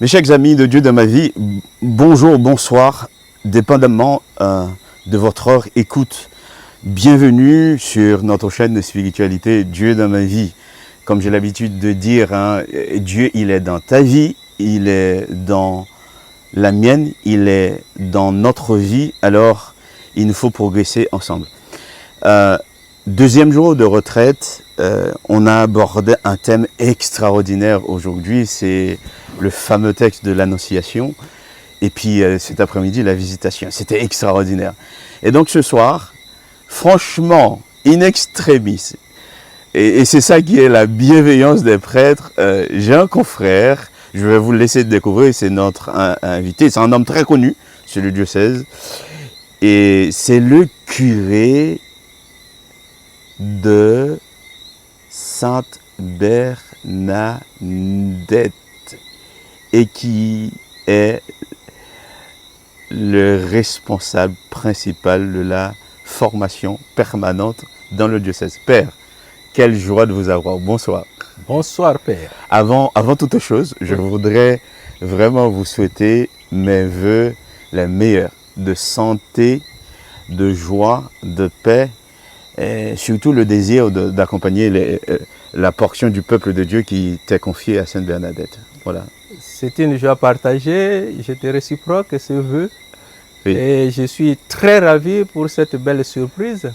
Mes chers amis de Dieu de ma vie, bonjour, bonsoir, dépendamment de votre heure écoute. Bienvenue sur notre chaîne de spiritualité Dieu dans ma vie. Comme j'ai l'habitude de dire, Dieu il est dans ta vie, il est dans la mienne, il est dans notre vie, alors il nous faut progresser ensemble. Deuxième jour de retraite, on a abordé un thème extraordinaire aujourd'hui, c'est le fameux texte de l'Annonciation, et puis cet après-midi, la visitation. C'était extraordinaire. Et donc ce soir, franchement, in extremis, et c'est ça qui est la bienveillance des prêtres, j'ai un confrère, je vais vous le laisser découvrir, c'est notre invité, c'est un homme très connu sur le diocèse, et c'est le curé de Sainte Bernadette et qui est le responsable principal de la formation permanente dans le diocèse. Père, quelle joie de vous avoir. Bonsoir. Bonsoir, Père. Avant toute chose, je voudrais vraiment vous souhaiter mes vœux les meilleurs de santé, de joie, de paix, et surtout le désir d'accompagner la portion du peuple de Dieu qui t'est confiée à Sainte Bernadette. Voilà. C'est une joie partagée, je te réciproque ce vœu. Oui. Et je suis très ravi pour cette belle surprise.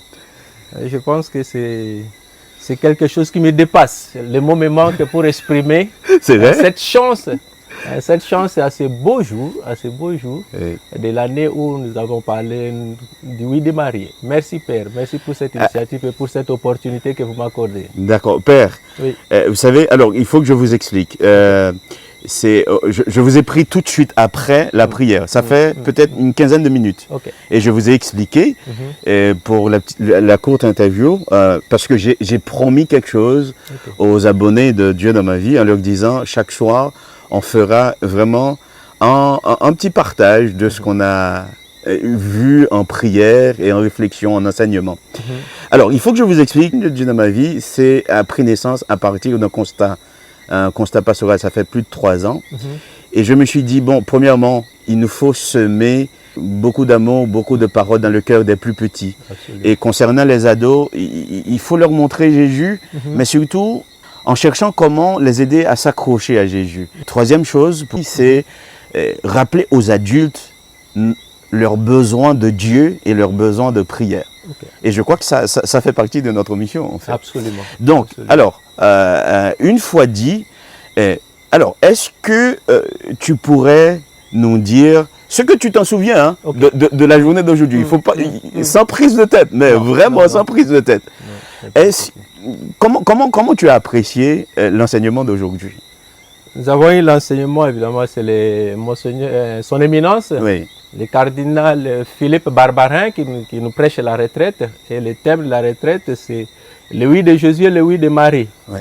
Je pense que c'est quelque chose qui me dépasse. Le mot me manque pour exprimer cette chance à ce beau jour Oui. de l'année où nous avons parlé du oui de Marie. Merci Père, merci pour cette initiative et pour cette opportunité que vous m'accordez. D'accord. Père, Oui. vous savez, alors il faut que je vous explique. Je vous ai pris tout de suite après la prière. Ça fait peut-être une quinzaine de minutes. Ok. Et je vous ai expliqué pour la courte interview, parce que j'ai promis quelque chose aux abonnés de Dieu dans ma vie en leur disant chaque soir, on fera vraiment un petit partage de ce qu'on a vu en prière et en réflexion, en enseignement. Alors, il faut que je vous explique que Dieu dans ma vie, c'est a pris naissance à partir d'un constat. Un constat pastoral, ça fait plus de 3 ans. Et je me suis dit, bon, premièrement, il nous faut semer beaucoup d'amour, beaucoup de paroles dans le cœur des plus petits. Absolument. Et concernant les ados, il faut leur montrer Jésus, mais surtout en cherchant comment les aider à s'accrocher à Jésus. Troisième chose, c'est rappeler aux adultes leurs besoins de Dieu et leurs besoins de prière. Okay. Et je crois que ça fait partie de notre mission, en fait. Absolument. Donc, Absolument. alors, une fois dit, alors, est-ce que tu pourrais nous dire ce que tu t'en souviens de la journée d'aujourd'hui? Il faut pas, sans prise de tête, mais vraiment sans prise de tête. Comment tu as apprécié l'enseignement d'aujourd'hui? Nous avons eu l'enseignement, évidemment, c'est son éminence, Oui. le cardinal Philippe Barbarin qui nous prêche la retraite. Et le thème de la retraite, c'est le oui de Jésus et le oui de Marie. Oui.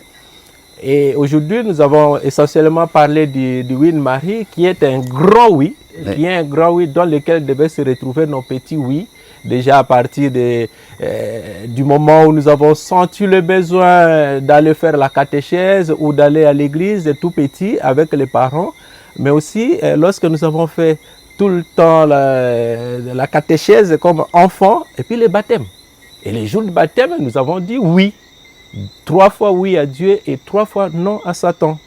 Et aujourd'hui, nous avons essentiellement parlé du oui de Marie, qui est un grand oui, qui est un grand oui dans lequel devaient se retrouver nos petits oui. Déjà à partir du moment où nous avons senti le besoin d'aller faire la catéchèse ou d'aller à l'église tout petit avec les parents, mais aussi lorsque nous avons fait tout le temps la catéchèse comme enfant et puis les baptêmes. Et les jours de baptême, nous avons dit oui. 3 fois oui à Dieu et 3 fois non à Satan.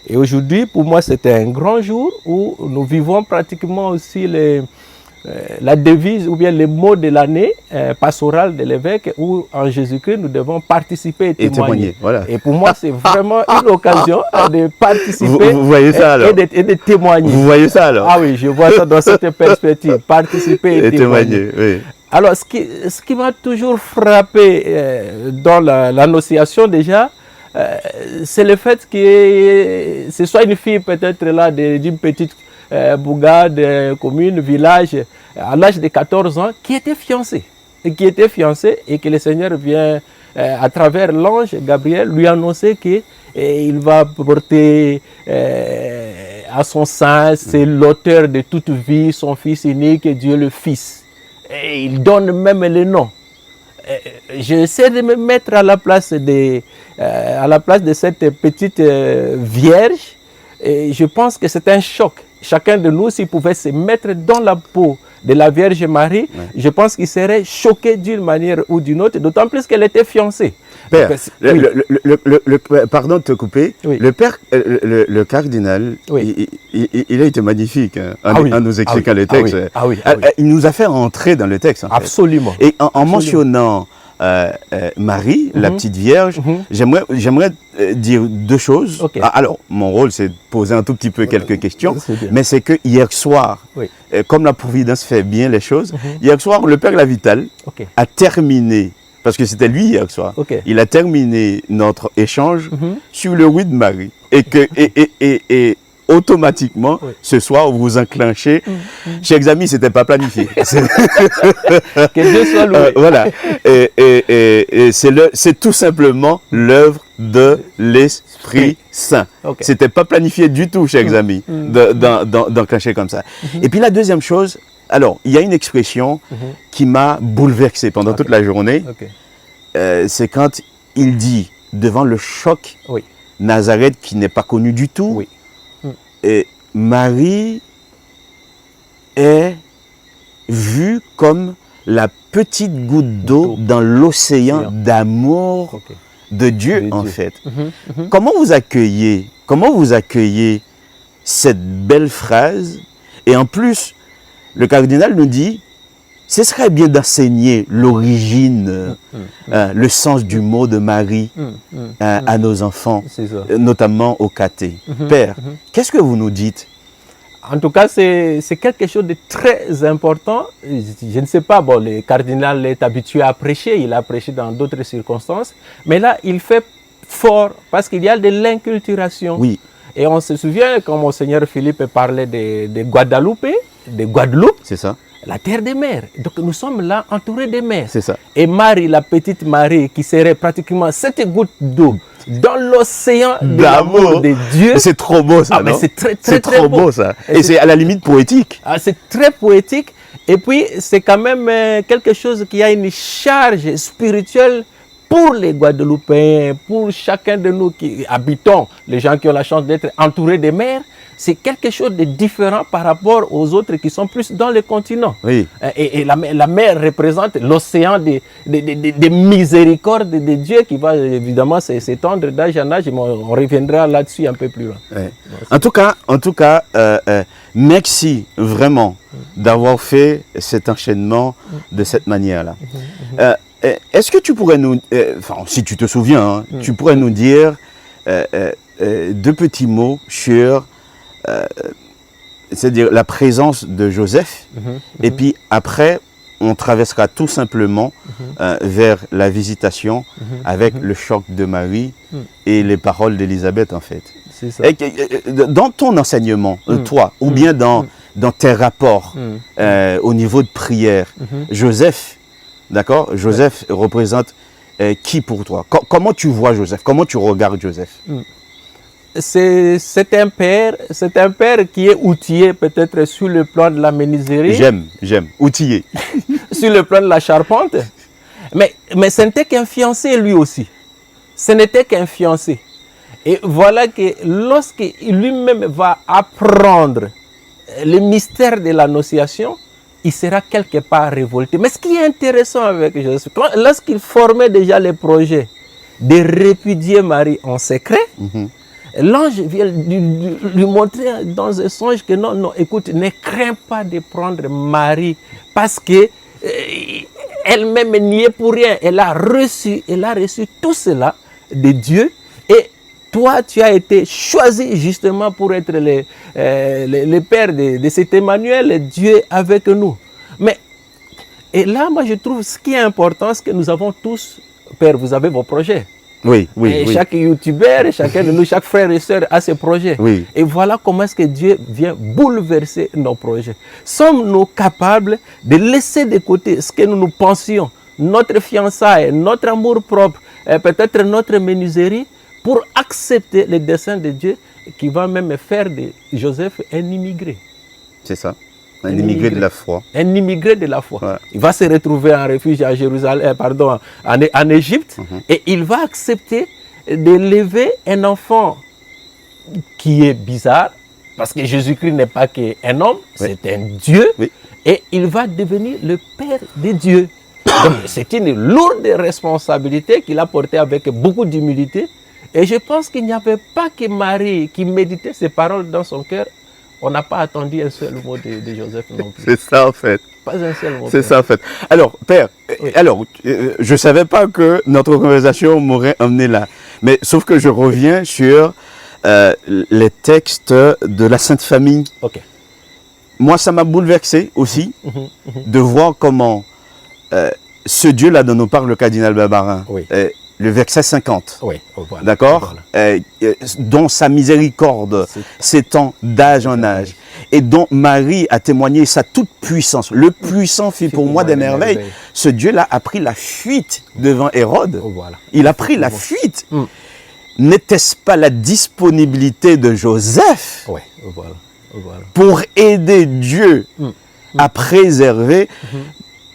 Et aujourd'hui, pour moi, c'était un grand jour où nous vivons pratiquement aussi la devise ou bien les mots de l'année pastorale de l'évêque où en Jésus-Christ nous devons participer et témoigner. Voilà. Et pour moi, c'est vraiment une occasion de participer vous voyez ça, alors. et de témoigner. Vous voyez ça alors? Ah oui, je vois ça dans cette perspective, participer et témoigner. Oui. Alors, ce qui m'a toujours frappé dans l'annonciation déjà, c'est le fait que ce soit une fille peut-être là d'une petite bourgade, commune, village, à l'âge de 14 ans, qui était fiancée. Et que le Seigneur vient, à travers l'ange Gabriel, lui annoncer qu'il va porter à son sein, c'est l'auteur de toute vie, son Fils unique, Dieu le Fils. Et il donne même le nom. J'essaie de me mettre à la place de cette petite vierge Et je pense que c'est un choc. Chacun de nous, s'il pouvait se mettre dans la peau de la Vierge Marie, je pense qu'il serait choqué d'une manière ou d'une autre, d'autant plus qu'elle était fiancée. Père, pardon de te couper, le cardinal, il a été magnifique en nous expliquant le texte. Il nous a fait entrer dans le texte. Absolument. Et en mentionnant Marie, la petite Vierge, j'aimerais dire deux choses. Alors, mon rôle, c'est de poser un tout petit peu quelques questions, mais c'est que hier soir, comme la Providence fait bien les choses, hier soir, le Père Lavital a terminé, parce que c'était lui hier soir, il a terminé notre échange sur le oui de Marie. Et automatiquement, ce soir, vous vous enclenchez. Chers amis, ce n'était pas planifié. Que Dieu soit loué. Voilà. C'est tout simplement l'œuvre de l'Esprit Saint. Ce n'était pas planifié du tout, chers amis, d'enclencher comme ça. Et puis la deuxième chose, alors, il y a une expression qui m'a bouleversé pendant toute la journée. C'est quand il dit, devant le choc, Nazareth qui n'est pas connu du tout, et Marie est vue comme la petite goutte d'eau dans l'océan d'amour de Dieu, en fait. Comment vous accueillez cette belle phrase? Et en plus, le cardinal nous dit, ce serait bien d'enseigner l'origine, le sens du mot de Marie à nos enfants, notamment au caté. Père, qu'est-ce que vous nous dites? En tout cas, c'est quelque chose de très important. Je ne sais pas, bon, le cardinal est habitué à prêcher, il a prêché dans d'autres circonstances, mais là, il fait fort parce qu'il y a de l'inculturation. Oui. Et on se souvient quand Monseigneur Philippe parlait de Guadeloupe, c'est ça. La terre des mers. Donc nous sommes là entourés des mers. C'est ça. Et Marie, la petite Marie, qui serait pratiquement cette goutte d'eau dans l'océan de l'amour de Dieu. C'est trop beau ça, non? C'est trop beau ça. Et c'est à la limite poétique. C'est très poétique. Et puis c'est quand même quelque chose qui a une charge spirituelle pour les Guadeloupéens, pour chacun de nous qui habitons, les gens qui ont la chance d'être entourés des mers. C'est quelque chose de différent par rapport aux autres qui sont plus dans le continent. Oui. Et la mer représente l'océan des miséricordes de Dieu qui va évidemment s'étendre d'âge en âge. On reviendra là-dessus un peu plus loin. Oui. En tout cas, merci vraiment d'avoir fait cet enchaînement de cette manière-là. Est-ce que tu pourrais nous, si tu te souviens, tu pourrais nous dire deux petits mots sur c'est-à-dire la présence de Joseph, et puis après, on traversera tout simplement vers la visitation avec le choc de Marie et les paroles d'Élisabeth, en fait. C'est ça. Dans ton enseignement, toi, ou bien dans tes rapports au niveau de prière, Joseph, d'accord, Joseph représente qui pour toi? Comment tu vois Joseph? Comment tu regardes Joseph? C'est un père qui est outillé peut-être sur le plan de la menuiserie. J'aime, outillé. Sur le plan de la charpente. Mais ce n'était qu'un fiancé lui aussi. Ce n'était qu'un fiancé. Et voilà que lorsqu'il lui-même va apprendre le mystère de l'annonciation, il sera quelque part révolté. Mais ce qui est intéressant avec Joseph, lorsqu'il formait déjà les projets de répudier Marie en secret, l'ange vient lui montrer dans un songe que non, écoute, ne crains pas de prendre Marie parce que elle-même n'y est pour rien. Elle a reçu tout cela de Dieu et toi, tu as été choisi justement pour être le père de cet Emmanuel, Dieu avec nous. Et là, moi, je trouve ce qui est important, c'est que nous avons tous, Père, vous avez vos projets. Oui. Chaque youtubeur, chacun de nous, chaque frère et sœur a ses projets. Oui. Et voilà comment est-ce que Dieu vient bouleverser nos projets. Sommes-nous capables de laisser de côté ce que nous pensions, notre fiançailles, notre amour propre, peut-être notre menuiserie, pour accepter les desseins de Dieu qui va même faire de Joseph un immigré. C'est ça. Un immigré de la foi. Un immigré de la foi. Ouais. Il va se retrouver en refuge à Jérusalem, en Égypte, et il va accepter d'élever un enfant qui est bizarre, parce que Jésus-Christ n'est pas qu'un homme, Oui. c'est un Dieu, Oui. et il va devenir le Père des dieux. Donc, c'est une lourde responsabilité qu'il a portée avec beaucoup d'humilité. Et je pense qu'il n'y avait pas que Marie qui méditait ces paroles dans son cœur. On n'a pas attendu un seul mot de Joseph non plus. C'est ça en fait. Pas un seul mot. C'est ça en fait. Alors, Père, je ne savais pas que notre conversation m'aurait emmené là. Mais sauf que je reviens sur les textes de la Sainte Famille. Ok. Moi, ça m'a bouleversé aussi de voir comment ce Dieu-là dont nous parle le cardinal Barbarin, Oui. le verset 50, Oui, voilà. d'accord, dont sa miséricorde s'étend d'âge en âge, et dont Marie a témoigné sa toute puissance. Le puissant fit pour moi des merveilles. Ce Dieu-là a pris la fuite devant Hérode. Voilà. Il a pris la fuite. N'était-ce pas la disponibilité de Joseph Oui, voilà. Voilà. pour aider Dieu à préserver?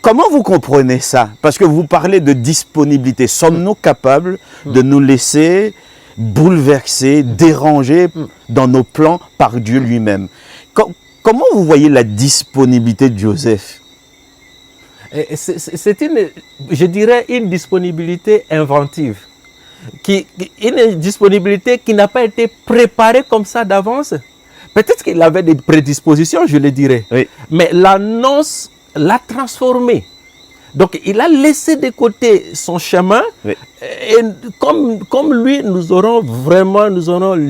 Comment vous comprenez ça? Parce que vous parlez de disponibilité. Sommes-nous capables de nous laisser bouleverser, déranger dans nos plans par Dieu lui-même? Comment vous voyez la disponibilité de Joseph? C'est je dirais, une disponibilité inventive. Une disponibilité qui n'a pas été préparée comme ça d'avance. Peut-être qu'il avait des prédispositions, je le dirais. Oui. Mais l'annonce l'a transformé. Donc, il a laissé de côté son chemin. Oui. Et comme lui, nous aurons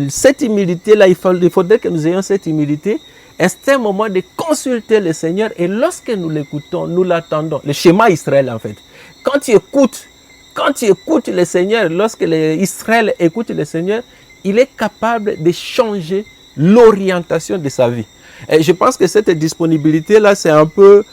cette humilité-là. Il faudrait que nous ayons cette humilité. Et c'est un moment de consulter le Seigneur. Et lorsque nous l'écoutons, nous l'attendons. Le schéma Israël, en fait. Quand tu écoutes le Seigneur, lorsque Israël écoute le Seigneur, il est capable de changer l'orientation de sa vie. Et je pense que cette disponibilité-là, c'est un peu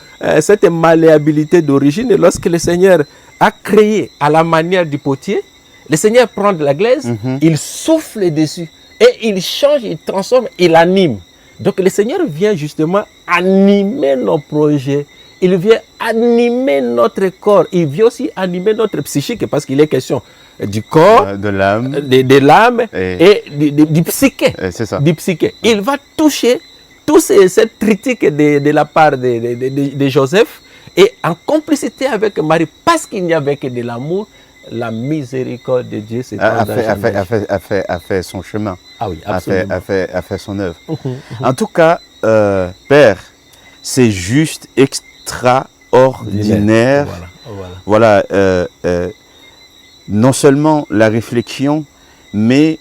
cette malléabilité d'origine. Et lorsque le Seigneur a créé à la manière du potier, le Seigneur prend de la glaise, il souffle dessus et il change, il transforme, il anime. Donc le Seigneur vient justement animer nos projets. Il vient animer notre corps. Il vient aussi animer notre psychique parce qu'il est question du corps, de l'âme, de l'âme et du psyché. C'est ça. Du psyché. Il va toucher toute cette critique de la part de Joseph et en complicité avec Marie, parce qu'il n'y avait que de l'amour, la miséricorde de Dieu s'est a fait son chemin. Ah oui, absolument. A fait son œuvre. En tout cas, Père, c'est juste extraordinaire. Voilà. Non seulement la réflexion, mais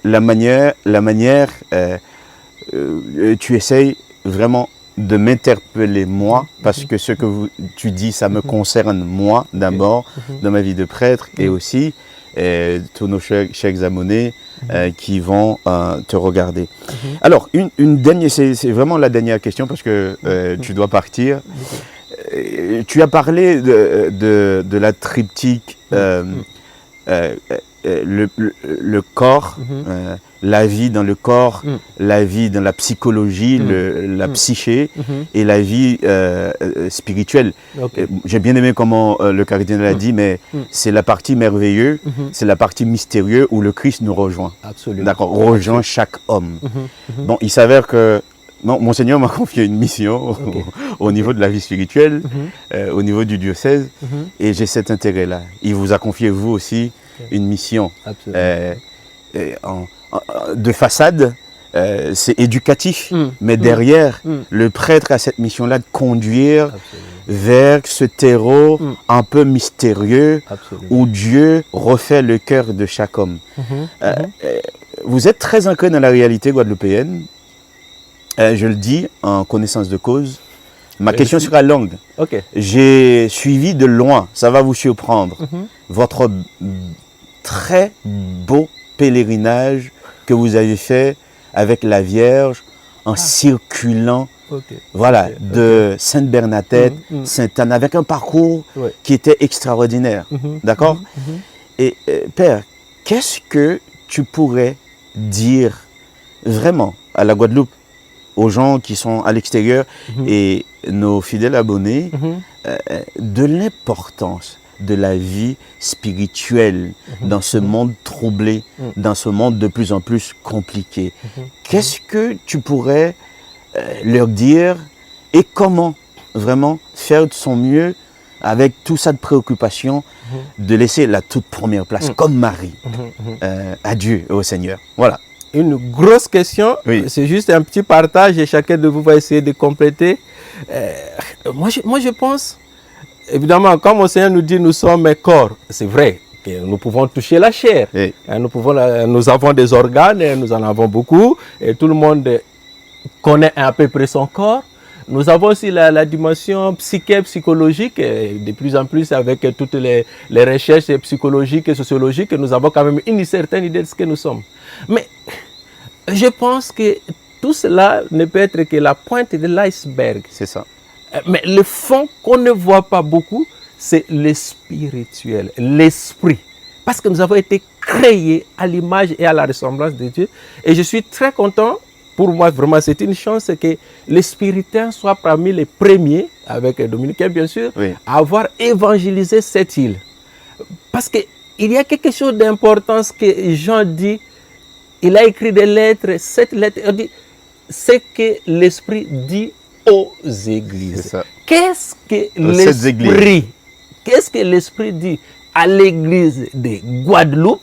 la manière tu essayes vraiment de m'interpeller moi, parce que ce que tu dis, ça me concerne moi d'abord, dans ma vie de prêtre, et aussi tous nos chers abonnés qui vont te regarder. Alors, une dernière, c'est vraiment la dernière question, parce que tu dois partir. Tu as parlé de la triptyque, le corps, la vie dans le corps, la vie dans la psychologie, la psyché et la vie spirituelle. Okay. J'ai bien aimé comment le cardinal a dit, mais c'est la partie merveilleuse, c'est la partie mystérieuse où le Christ nous rejoint. Absolument. D'accord, rejoint chaque homme. Bon, il s'avère que Monseigneur m'a confié une mission au niveau de la vie spirituelle, au niveau du diocèse, et j'ai cet intérêt-là. Il vous a confié, vous aussi, une mission de façade, c'est éducatif, mais derrière, le prêtre a cette mission-là de conduire vers ce terreau un peu mystérieux où Dieu refait le cœur de chaque homme. Vous êtes très ancré dans la réalité guadeloupéenne. Je le dis en connaissance de cause. Ma question sera longue. J'ai suivi de loin, ça va vous surprendre, votre très beau pèlerinage que vous avez fait avec la Vierge en circulant de Sainte-Bernadette, Sainte-Anne, avec un parcours qui était extraordinaire. D'accord? Et Père, qu'est-ce que tu pourrais dire vraiment à la Guadeloupe, aux gens qui sont à l'extérieur et nos fidèles abonnés, de l'importance de la vie spirituelle dans ce monde troublé, dans ce monde de plus en plus compliqué. Qu'est-ce que tu pourrais leur dire et comment vraiment faire de son mieux avec tout ça de préoccupation, de laisser la toute première place, comme Marie, à Dieu et au Seigneur. Voilà. Une grosse question, Oui. c'est juste un petit partage et chacun de vous va essayer de compléter. Moi, je pense, évidemment, comme le Seigneur nous dit, nous sommes corps, c'est vrai. Que nous pouvons toucher la chair. Oui. Nous avons des organes, et nous en avons beaucoup, et tout le monde connaît à peu près son corps. Nous avons aussi la dimension psychologique, et de plus en plus avec toutes les recherches psychologiques et sociologiques, nous avons quand même une certaine idée de ce que nous sommes. Mais je pense que tout cela ne peut être que la pointe de l'iceberg. C'est ça. Mais le fond qu'on ne voit pas beaucoup, c'est le spirituel, l'esprit. Parce que nous avons été créés à l'image et à la ressemblance de Dieu. Et je suis très content, pour moi vraiment c'est une chance que les spiritains soient parmi les premiers, avec les dominicains bien sûr, Oui. à avoir évangélisé cette île. Parce qu'il y a quelque chose d'important, ce que Jean dit, il a écrit des lettres, cette lettre, il dit, c'est que l'Esprit dit aux églises. C'est ça. Qu'est-ce que Aux églises. Qu'est-ce que l'Esprit dit à l'église de Guadeloupe?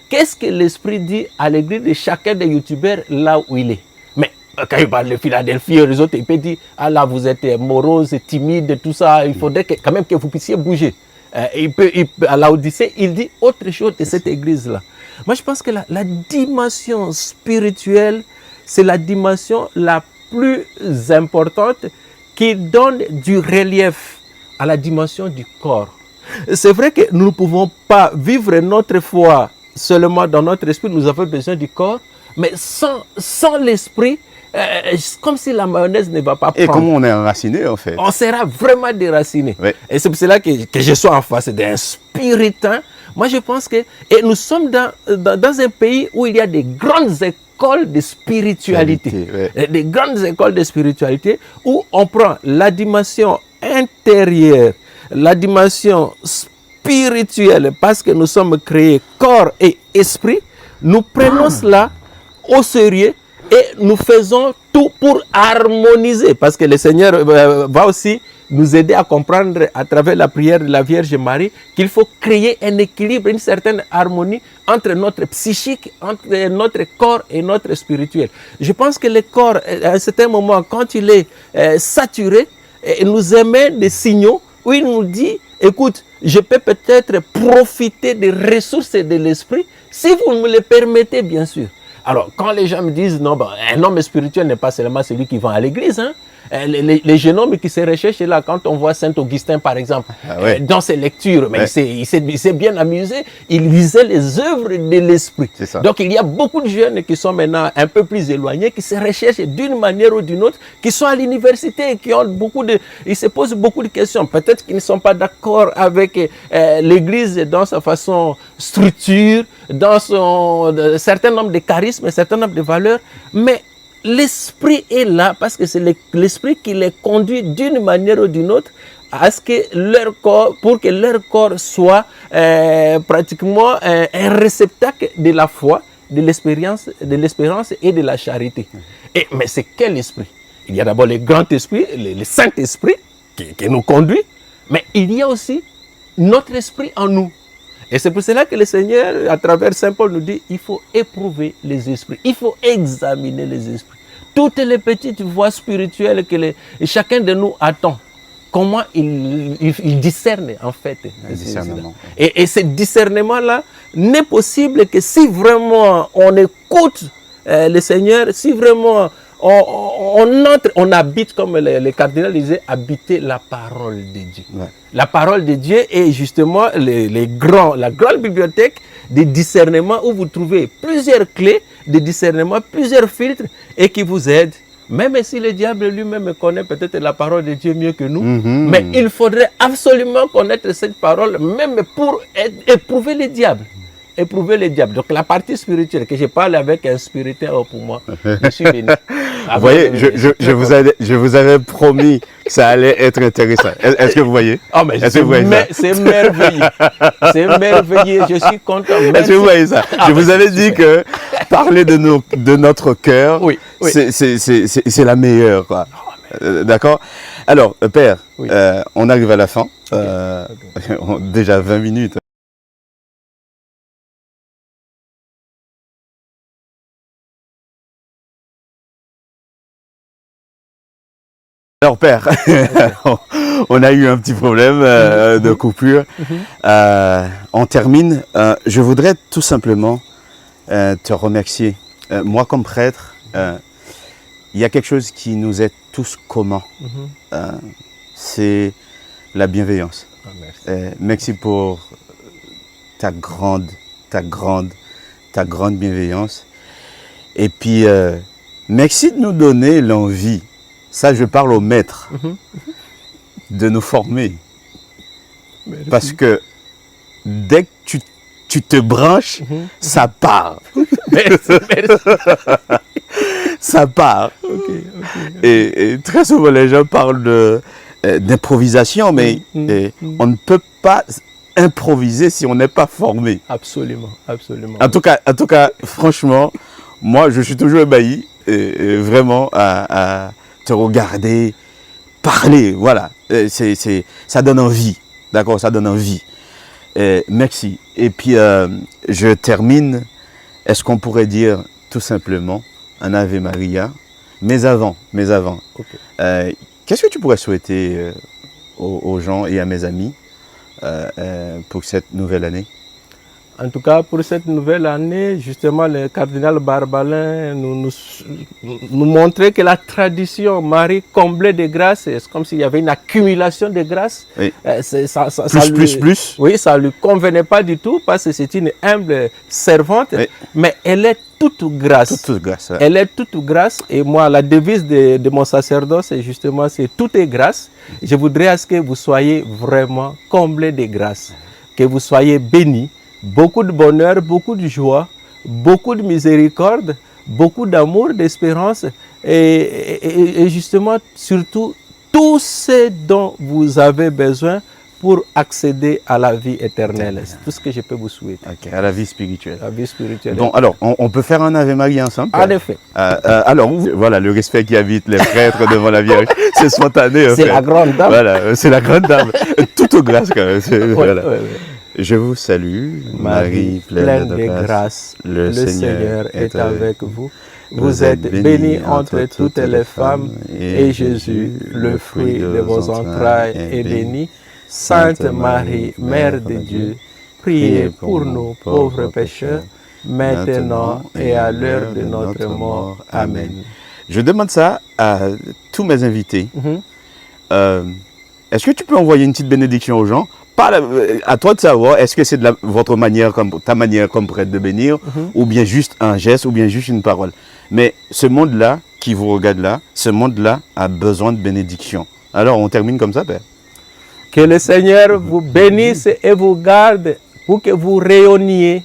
Qu'est-ce que l'Esprit dit à l'église de chacun des youtubeurs là où il est? Mais quand il parle de Philadelphie et les autres, il peut dire, ah là vous êtes morose, timide, tout ça, il faudrait quand même que vous puissiez bouger. À l'Odyssée, il dit autre chose de cette église-là. Moi, je pense que la dimension spirituelle, c'est la dimension la plus importante qui donne du relief à la dimension du corps. C'est vrai que nous ne pouvons pas vivre notre foi seulement dans notre esprit, nous avons besoin du corps, mais sans l'esprit, comme si la mayonnaise ne va pas prendre. Et comment on est enraciné en fait. On sera vraiment déraciné. Oui. Et c'est pour cela que je suis en face d'un spiritain. Moi, je pense que et nous sommes dans un pays où il y a des grandes écoles de spiritualité. Ouais. Des grandes écoles de spiritualité où on prend la dimension intérieure, la dimension spirituelle, parce que nous sommes créés corps et esprit. Nous prenons cela au sérieux et nous faisons tout pour harmoniser, parce que le Seigneur va aussi nous aider à comprendre à travers la prière de la Vierge Marie qu'il faut créer un équilibre, une certaine harmonie entre notre psychique, entre notre corps et notre spirituel. Je pense que le corps, à un certain moment, quand il est saturé, il nous émet des signaux où il nous dit, écoute, je peux peut-être profiter des ressources de l'esprit si vous me le permettez, bien sûr. Alors, quand les gens me disent, non, un homme spirituel n'est pas seulement celui qui va à l'église, hein. Les jeunes hommes qui se recherchent là, quand on voit Saint-Augustin par exemple, dans ses lectures, mais il s'est bien amusé, il lisait les œuvres de l'esprit. Donc il y a beaucoup de jeunes qui sont maintenant un peu plus éloignés, qui se recherchent d'une manière ou d'une autre, qui sont à l'université et qui ont ils se posent beaucoup de questions. Peut-être qu'ils ne sont pas d'accord avec l'église dans sa façon structure, dans un certain nombre de charismes, un certain nombre de valeurs, mais l'esprit est là parce que c'est l'esprit qui les conduit d'une manière ou d'une autre à ce que leur corps, pour que leur corps soit pratiquement un réceptacle de la foi, de l'espérance et de la charité. Mais c'est quel esprit? Il y a d'abord le grand esprit, le Saint-Esprit qui nous conduit, mais il y a aussi notre esprit en nous. Et c'est pour cela que le Seigneur, à travers Saint Paul, nous dit il faut éprouver les esprits, il faut examiner les esprits. Toutes les petites voies spirituelles que chacun de nous attend, comment il discerne en fait. Et ce discernement-là n'est possible que si vraiment on écoute le Seigneur, si vraiment on habite, comme le cardinal disait, habiter la parole de Dieu. Ouais. La parole de Dieu est justement la grande bibliothèque de discernement où vous trouvez plusieurs clés de discernement, plusieurs filtres et qui vous aident. Même si le diable lui-même connaît peut-être la parole de Dieu mieux que nous, mais il faudrait absolument connaître cette parole même pour éprouver le diable. Éprouver le diable. Donc la partie spirituelle, que je parle avec un spiritain pour moi, je suis béni. Vous voyez, je vous avais promis que ça allait être intéressant. Est-ce que vous voyez? Ah, mais c'est merveilleux. C'est merveilleux. Je suis content. Est-ce que vous voyez ça? Je vous avais dit que parler de notre cœur, oui. c'est la meilleure, quoi. D'accord? Alors, Père, oui. On arrive à la fin. Déjà 20 minutes. Alors, Père, on a eu un petit problème de coupure. On termine. Je voudrais tout simplement te remercier. Moi, comme prêtre, il y a quelque chose qui nous est tous commun. C'est la bienveillance. Ah, merci. Merci pour ta grande bienveillance. Et puis, merci de nous donner l'envie. Ça, je parle au maître, de nous former. Merci. Parce que dès que tu te branches, ça part. Merci. Ça part. Okay. Et très souvent, les gens parlent d'improvisation, mais on ne peut pas improviser si on n'est pas formé. Absolument. En tout cas, franchement, moi, je suis toujours ébahi, vraiment, à te regarder, parler, voilà. Ça donne envie, d'accord, ça donne envie. Merci. Et puis, je termine, est-ce qu'on pourrait dire tout simplement un Ave Maria, mais avant, Okay. Qu'est-ce que tu pourrais souhaiter aux gens et à mes amis pour cette nouvelle année? En tout cas, pour cette nouvelle année, justement, le cardinal Barbalin nous montrait que la tradition Marie comblée de grâces, c'est comme s'il y avait une accumulation de grâces. Oui. Plus. Oui, ça ne lui convenait pas du tout parce que c'est une humble servante, oui. Mais elle est toute grâce. Toute grâce. Ouais. Elle est toute grâce. Et moi, la devise de mon sacerdoce, c'est justement, c'est tout est grâce. Je voudrais à ce que vous soyez vraiment comblés de grâce, que vous soyez bénis. Beaucoup de bonheur, beaucoup de joie, beaucoup de miséricorde, beaucoup d'amour, d'espérance et justement, surtout, tout ce dont vous avez besoin pour accéder à la vie éternelle. C'est tout ce que je peux vous souhaiter. Okay, à la vie spirituelle. La vie spirituelle. Bon, alors, on peut faire un Ave Maria ensemble? En effet. Alors, voilà, le respect qui habite les prêtres devant la Vierge, c'est spontané. C'est la grande dame. Voilà, c'est la grande dame. Toute grâce, quand même. Voilà. Ouais. Je vous salue, Marie, pleine de grâce. Le Seigneur est avec vous. Vous êtes bénie entre toutes les femmes, et Jésus, le fruit de vos entrailles, est béni. Sainte Marie, Mère de Dieu, priez pour nous pauvres pécheurs, maintenant et à l'heure de notre mort. Amen. Je demande ça à tous mes invités. Est-ce que tu peux envoyer une petite bénédiction aux gens? À toi de savoir, est-ce que c'est votre manière, ta manière comme prêtre de bénir, ou bien juste un geste, ou bien juste une parole. Mais ce monde-là, qui vous regarde là, ce monde-là a besoin de bénédiction. Alors, on termine comme ça, Père. Que le Seigneur vous bénisse et vous garde pour que vous rayonniez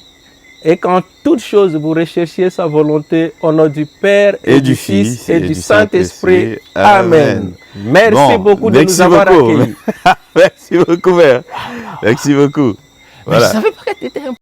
et qu'en toute chose vous recherchiez sa volonté au nom du Père et du Fils et du Saint-Esprit. Amen. Merci beaucoup de nous avoir accueillis. Merci beaucoup, Père. Merci beaucoup. Voilà. Mais je savais pas que tu étais un